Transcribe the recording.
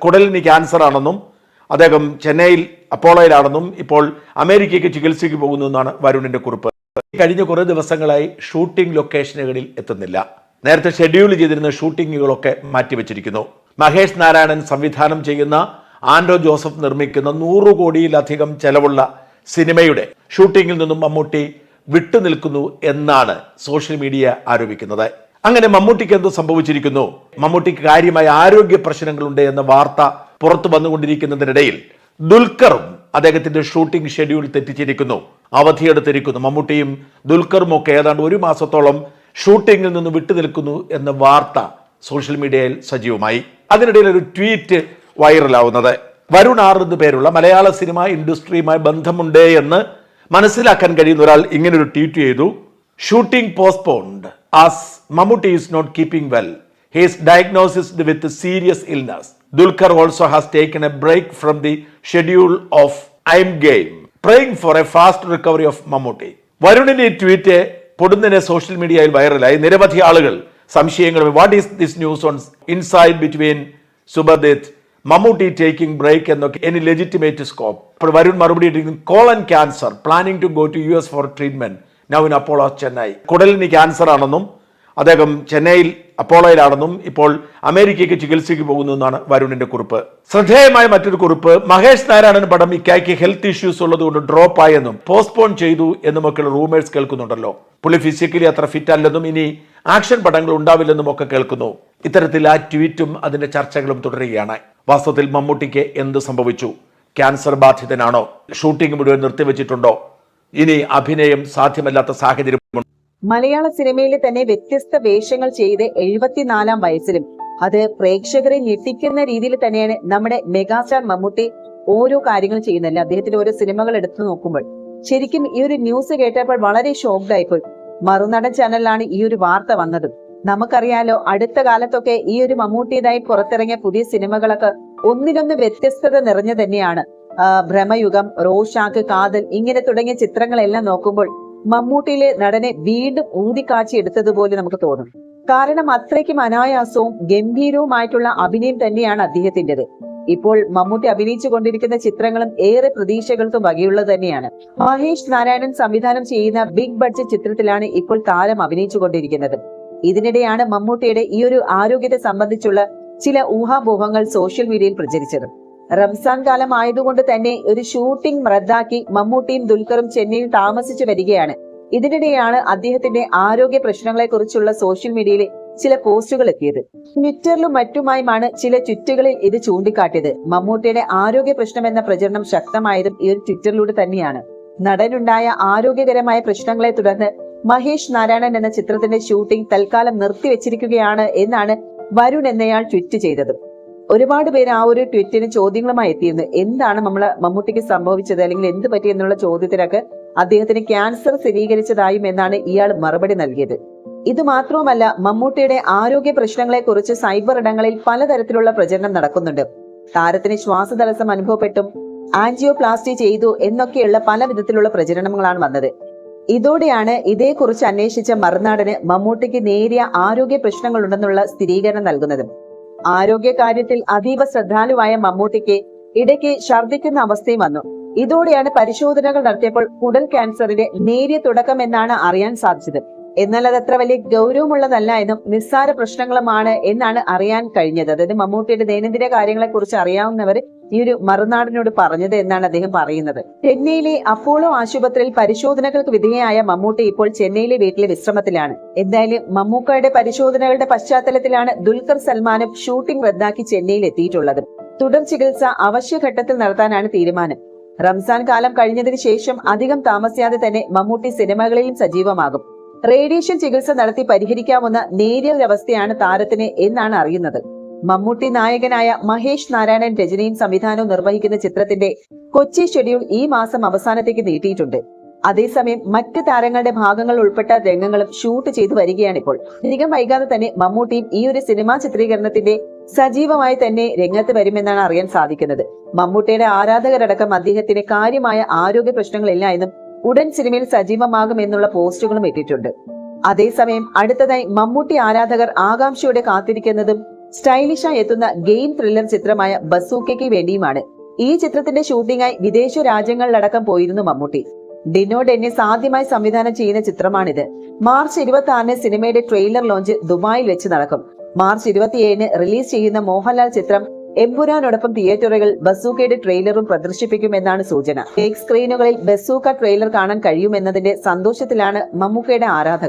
കുടലിന് cancer ആണെന്നും അദ്ദേഹം ചെന്നൈയിൽ അപ്പോളോയിലാണെന്നും ഇപ്പോൾ അമേരിക്കയ്ക്ക് ചികിത്സയ്ക്ക് പോകുന്നു എന്നാണ് വരുണിന്റെ കുറിപ്പ്. കഴിഞ്ഞ കുറേ ദിവസങ്ങളായി ഷൂട്ടിംഗ് ലൊക്കേഷനുകളിൽ എത്തുന്നില്ല. നേരത്തെ ഷെഡ്യൂൾ ചെയ്തിരുന്ന ഷൂട്ടിങ്ങുകളൊക്കെ മാറ്റിവെച്ചിരിക്കുന്നു. മഹേഷ് നാരായണൻ സംവിധാനം ചെയ്യുന്ന ആൻഡ്രോ ജോസഫ് നിർമ്മിക്കുന്ന 100 കോടിയിലധികം ചെലവുള്ള സിനിമയുടെ ഷൂട്ടിങ്ങിൽ നിന്നും മമ്മൂട്ടി വിട്ടുനിൽക്കുന്നു എന്നാണ് സോഷ്യൽ മീഡിയ ആരോപിക്കുന്നത്. അങ്ങനെ മമ്മൂട്ടിക്ക് എന്ത് സംഭവിച്ചിരിക്കുന്നു? മമ്മൂട്ടിക്ക് കാര്യമായ ആരോഗ്യ പ്രശ്നങ്ങളുണ്ട് എന്ന വാർത്ത പുറത്തു വന്നുകൊണ്ടിരിക്കുന്നതിനിടയിൽ ദുൽഖറും അദ്ദേഹത്തിന്റെ ഷൂട്ടിംഗ് ഷെഡ്യൂൾ തെറ്റിച്ചിരിക്കുന്നു, അവധിയെടുത്തിരിക്കുന്നു. മമ്മൂട്ടിയും ദുൽഖറും ഒക്കെ ഏതാണ്ട് 1 മാസത്തോളം ഷൂട്ടിങ്ങിൽ നിന്ന് വിട്ടുനിൽക്കുന്നു എന്ന വാർത്ത സോഷ്യൽ മീഡിയയിൽ സജീവമായി. അതിനിടയിൽ ഒരു ട്വീറ്റ് വൈറലാവുന്നത്, വരുൺ ആർ എന്ന് പേരുള്ള മലയാള സിനിമ ഇൻഡസ്ട്രിയുമായി ബന്ധമുണ്ട് എന്ന് മനസ്സിലാക്കാൻ കഴിയുന്ന ഒരാൾ ഇങ്ങനൊരു ട്വീറ്റ് ചെയ്തു. Shooting postponed as Mammootty is not keeping well. He is diagnosed with serious illness. Dulquer also has taken a break from the schedule of I'm Game, praying for a fast recovery of Mammootty. വരുണിന്റെ ഈ tweet പൊടുന്നനെ social മീഡിയയിൽ വൈറലായി. നിരവധി ആളുകൾ സംശയങ്ങളും what is this news on inside between സുബർദിത്ത് Mammootty taking break എന്നൊക്കെ എനി ലെജിറ്റിമേറ്റ് സ്കോപ്പ്. അപ്പോൾ വരുൺ മറുപടി ഇട്ടിരിക്കുന്നു, colon cancer, planning to go to US for treatment now in Apollo Chennai. കുടലിന് ക്യാൻസർ ആണെന്നും അദ്ദേഹം ചെന്നൈയിൽ അപ്പോളോയിലാണെന്നും ഇപ്പോൾ അമേരിക്കയ്ക്ക് ചികിത്സയ്ക്ക് പോകുന്നു എന്നാണ് വരുണിന്റെ കുറിപ്പ്. ശ്രദ്ധേയമായ മറ്റൊരു കുറിപ്പ്, മഹേഷ് നാരായണൻ പടം ഇക്കായ്ക്ക് ഹെൽത്ത് ഇഷ്യൂസ് ഉള്ളതുകൊണ്ട് ഡ്രോപ്പ് ആയെന്നും പോസ്റ്റ്പോൺ ചെയ്തു എന്നുമൊക്കെയുള്ള റൂമേഴ്സ് കേൾക്കുന്നുണ്ടല്ലോ. പുള്ളി ഫിസിക്കലി അത്ര ഫിറ്റ് അല്ലെന്നും ഇനി ആക്ഷൻ പടങ്ങൾ ഉണ്ടാവില്ലെന്നും ഒക്കെ കേൾക്കുന്നു. ഇത്തരത്തിൽ ആ ട്വീറ്റും അതിന്റെ ചർച്ചകളും തുടരുകയാണ്. വാസ്തവത്തിൽ മമ്മൂട്ടിക്ക് എന്ത് സംഭവിച്ചു? ക്യാൻസർ ബാധിതനാണോ? ഷൂട്ടിംഗ് മുഴുവൻ നിർത്തിവെച്ചിട്ടുണ്ടോ? ഇനി അഭിനയം സാധ്യമല്ലാത്ത സാഹചര്യമുണ്ടോ? മലയാള സിനിമയിലെ തന്നെ വ്യത്യസ്ത വേഷങ്ങൾ ചെയ്ത് 74-ാം വയസ്സിലും അത് പ്രേക്ഷകരെ ഞെട്ടിക്കുന്ന രീതിയിൽ തന്നെയാണ് നമ്മുടെ മെഗാസ്റ്റാർ മമ്മൂട്ടി ഓരോ കാര്യങ്ങൾ ചെയ്യുന്നില്ല. അദ്ദേഹത്തിന്റെ ഓരോ സിനിമകൾ എടുത്തു നോക്കുമ്പോൾ ശരിക്കും ഈ ഒരു ന്യൂസ് കേട്ടപ്പോൾ വളരെ ഷോക്ക്ഡ് ആയിപ്പോയി. മറുനടൻ ചാനലിലാണ് ഈ ഒരു വാർത്ത വന്നത്. നമുക്കറിയാലോ, അടുത്ത കാലത്തൊക്കെ ഈ ഒരു മമ്മൂട്ടിയുടേതായി പുറത്തിറങ്ങിയ പുതിയ സിനിമകളൊക്കെ ഒന്നിനൊന്ന് വ്യത്യസ്തത നിറഞ്ഞു തന്നെയാണ്. ഭ്രമയുഗം, റോഷാക്ക്, കാതൽ ഇങ്ങനെ തുടങ്ങിയ ചിത്രങ്ങളെല്ലാം നോക്കുമ്പോൾ മമ്മൂട്ടിയിലെ നടനെ വീണ്ടും ഊതിക്കാച്ചി എടുത്തതുപോലെ നമുക്ക് തോന്നും. കാരണം അത്രയ്ക്കും അനായാസവും ഗംഭീരവുമായിട്ടുള്ള അഭിനയം തന്നെയാണ് അദ്ദേഹത്തിൻ്റെത്. ഇപ്പോൾ മമ്മൂട്ടി അഭിനയിച്ചു കൊണ്ടിരിക്കുന്ന ചിത്രങ്ങളും ഏറെ പ്രതീക്ഷകൾക്കും വകയുള്ളത് തന്നെയാണ്. മഹേഷ് നാരായണൻ സംവിധാനം ചെയ്യുന്ന ബിഗ് ബഡ്ജറ്റ് ചിത്രത്തിലാണ് ഇപ്പോൾ താരം അഭിനയിച്ചു കൊണ്ടിരിക്കുന്നത്. ഇതിനിടെയാണ് മമ്മൂട്ടിയുടെ ഈ ഒരു ആരോഗ്യത്തെ സംബന്ധിച്ചുള്ള ചില ഊഹാപോഹങ്ങൾ സോഷ്യൽ മീഡിയയിൽ പ്രചരിച്ചത്. റംസാൻ കാലം ആയതുകൊണ്ട് തന്നെ ഒരു ഷൂട്ടിംഗ് റദ്ദാക്കി മമ്മൂട്ടിയും ദുൽഖറും ചെന്നൈയിൽ താമസിച്ചു വരികയാണ്. ഇതിനിടെയാണ് അദ്ദേഹത്തിന്റെ ആരോഗ്യ പ്രശ്നങ്ങളെ കുറിച്ചുള്ള സോഷ്യൽ മീഡിയയിലെ ചില പോസ്റ്റുകൾ എത്തിയത്. ട്വിറ്ററിലും മറ്റുമായുമാണ് ചില ട്വീറ്റുകളിൽ ഇത് ചൂണ്ടിക്കാട്ടിയത്. മമ്മൂട്ടിയുടെ ആരോഗ്യ പ്രശ്നം എന്ന പ്രചരണം ശക്തമായതും ഈ ഒരു ട്വിറ്ററിലൂടെ തന്നെയാണ്. നടനുണ്ടായ ആരോഗ്യകരമായ പ്രശ്നങ്ങളെ തുടർന്ന് മഹേഷ് നാരായണൻ എന്ന ചിത്രത്തിന്റെ ഷൂട്ടിംഗ് തൽക്കാലം നിർത്തിവെച്ചിരിക്കുകയാണ് എന്നാണ് വരുൺ എന്നയാൾ ട്വീറ്റ് ചെയ്തത്. ഒരുപാട് പേര് ആ ഒരു ട്വീറ്റിന് ചോദ്യങ്ങളുമായി എത്തിയിരുന്നു. എന്താണ് മമ്മൂട്ടിക്ക് സംഭവിച്ചത്, അല്ലെങ്കിൽ എന്ത് പറ്റി എന്നുള്ള ചോദ്യത്തിനൊക്കെ അദ്ദേഹത്തിന് ക്യാൻസർ സ്ഥിരീകരിച്ചതായും എന്നാണ് ഇയാൾ മറുപടി നൽകിയത്. ഇത് മാത്രവുമല്ല, മമ്മൂട്ടിയുടെ ആരോഗ്യ പ്രശ്നങ്ങളെ കുറിച്ച് സൈബർ ഇടങ്ങളിൽ പലതരത്തിലുള്ള പ്രചരണം നടക്കുന്നുണ്ട്. താരത്തിന് ശ്വാസതടസ്സം അനുഭവപ്പെട്ടും ആൻജിയോപ്ലാസ്റ്റി ചെയ്തു എന്നൊക്കെയുള്ള പല വിധത്തിലുള്ള പ്രചരണങ്ങളാണ് വന്നത്. ഇതോടെയാണ് ഇതേക്കുറിച്ച് അന്വേഷിച്ച മറുനാടന് മമ്മൂട്ടിക്ക് നേരിയ ആരോഗ്യ പ്രശ്നങ്ങളുണ്ടെന്നുള്ള സ്ഥിരീകരണം നൽകുന്നത്. ആരോഗ്യ കാര്യത്തിൽ അതീവ ശ്രദ്ധാലുവായ മമ്മൂട്ടിക്ക് ഇടയ്ക്ക് ഛർദ്ദിക്കുന്ന അവസ്ഥയും വന്നു. ഇതോടെയാണ് പരിശോധനകൾ നടത്തിയപ്പോൾ കുടൽ ക്യാൻസറിന്റെ നേരിയ തുടക്കം എന്നാണ് അറിയാൻ സാധിച്ചത്. എന്നാൽ അത് അത്ര വലിയ ഗൗരവമുള്ളതല്ല എന്നും നിസ്സാര പ്രശ്നങ്ങളുമാണ് എന്നാണ് അറിയാൻ കഴിഞ്ഞത്. അതായത് മമ്മൂട്ടിയുടെ ദൈനംദിന കാര്യങ്ങളെ കുറിച്ച് അറിയാവുന്നവർ ഈ ഒരു മറുനാടിനോട് പറഞ്ഞത് എന്നാണ് അദ്ദേഹം പറയുന്നത്. ചെന്നൈയിലെ അപ്പോളോ ആശുപത്രിയിൽ പരിശോധനകൾക്ക് വിധേയമായ മമ്മൂട്ടി ഇപ്പോൾ ചെന്നൈയിലെ വീട്ടിലെ വിശ്രമത്തിലാണ്. എന്തായാലും മമ്മൂക്കയുടെ പരിശോധനകളുടെ പശ്ചാത്തലത്തിലാണ് ദുൽഖർ സൽമാനും ഷൂട്ടിംഗ് റദ്ദാക്കി ചെന്നൈയിൽ എത്തിയിട്ടുള്ളത്. തുടർ ചികിത്സ അവശ്യഘട്ടത്തിൽ നടത്താനാണ് തീരുമാനം. റംസാൻ കാലം കഴിഞ്ഞതിന് ശേഷം അധികം താമസിയാതെ തന്നെ മമ്മൂട്ടി സിനിമകളിലും സജീവമാകും. റേഡിയേഷൻ ചികിത്സ നടത്തി പരിഹരിക്കാവുന്ന നേരിയ അവസ്ഥയാണ് താരത്തിന് എന്നാണ് അറിയുന്നത്. മമ്മൂട്ടി നായകനായ മഹേഷ് നാരായണൻ രചനയും സംവിധാനവും നിർവഹിക്കുന്ന ചിത്രത്തിന്റെ കൊച്ചി ഷെഡ്യൂൾ ഈ മാസം അവസാനത്തേക്ക് നീട്ടിയിട്ടുണ്ട്. അതേസമയം മറ്റ് താരങ്ങളുടെ ഭാഗങ്ങൾ ഉൾപ്പെട്ട രംഗങ്ങളും ഷൂട്ട് ചെയ്തു വരികയാണിപ്പോൾ. അധികം വൈകാതെ തന്നെ മമ്മൂട്ടിയും ഈ ഒരു സിനിമാ ചിത്രീകരണത്തിന്റെ സജീവമായി തന്നെ രംഗത്ത് വരുമെന്നാണ് അറിയാൻ സാധിക്കുന്നത്. മമ്മൂട്ടിയുടെ ആരാധകരടക്കം അദ്ദേഹത്തിന് കാര്യമായ ആരോഗ്യ പ്രശ്നങ്ങളില്ല എന്നും ഉടൻ സിനിമയിൽ സജീവമാകും എന്നുള്ള പോസ്റ്റുകളും ഇട്ടിട്ടുണ്ട്. അതേസമയം അടുത്തതായി മമ്മൂട്ടി ആരാധകർ ആകാംക്ഷയോടെ കാത്തിരിക്കുന്നതും സ്റ്റൈലിഷായി എത്തുന്ന ഗെയിം ത്രില്ലർ ചിത്രമായ ബസൂക്കയ്ക്ക് വേണ്ടിയുമാണ്. ഈ ചിത്രത്തിന്റെ ഷൂട്ടിംഗായി വിദേശ രാജ്യങ്ങളിലടക്കം പോയിരുന്നു മമ്മൂട്ടി. ഡിനോ ഡെന്നിസ് ആദ്യമായി സംവിധാനം ചെയ്യുന്ന ചിത്രമാണിത്. മാർച്ച് 26-ന് സിനിമയുടെ ട്രെയിലർ ലോഞ്ച് ദുബായിൽ വെച്ച് നടക്കും. മാർച്ച് 27-ന് റിലീസ് ചെയ്യുന്ന മോഹൻലാൽ ചിത്രം എമ്പുരാനോടൊപ്പം തിയേറ്ററുകൾ ബസൂക്കയുടെ ട്രെയിലറും പ്രദർശിപ്പിക്കുമെന്നാണ് സൂചന. ബിഗ് സ്ക്രീനുകളിൽ ബസൂക്ക ട്രെയിലർ കാണാൻ കഴിയുമെന്നതിന്റെ സന്തോഷത്തിലാണ് മമ്മൂക്കയുടെ ആരാധകർ.